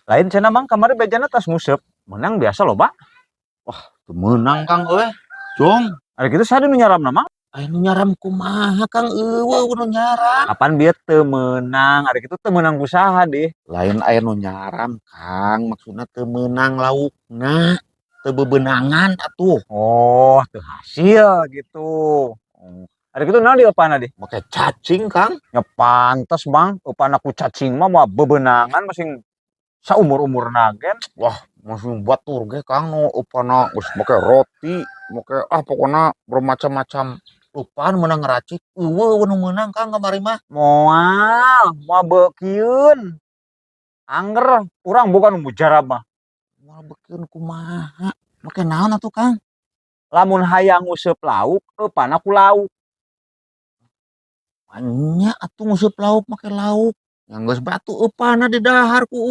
Lain cenah mang kamari bejana tas nguseup. Menang biasa loba. Teu meunang Kang euy. Jong, Ari kitu sadu nu nyaramna mang. aya nu nyaram kumaha Kang eueuh nu nyaram. Apaan bieu teu meunang, ari kitu teu meunang kusaha deh. Lain aya nu nyaram Kang, maksudna teu meunang laukna. Teu bebenangan atuh. Oh, teu hasil gitu. Ari kitu naon di eupana deh? Make cacing Kang. Ya pantes mang, eupana ku cacing mah moal bebenangan masing saumur-umurna gen. Wah, masih batur ge Kang nu upana geus make roti, make pokona bermacam-macam upaan meunang ngaracik. Eueuh nu meunang Kang kamari mah. Moal beukieun. Angger urang bukan mujarab mah. Moal beukeun kumaha? Make naon atuh Kang? Lamun hayang nguseup lauk, eupana ku lauk. Nya atuh nguseup lauk make lauk. Yang geus batu eupana di dahar ku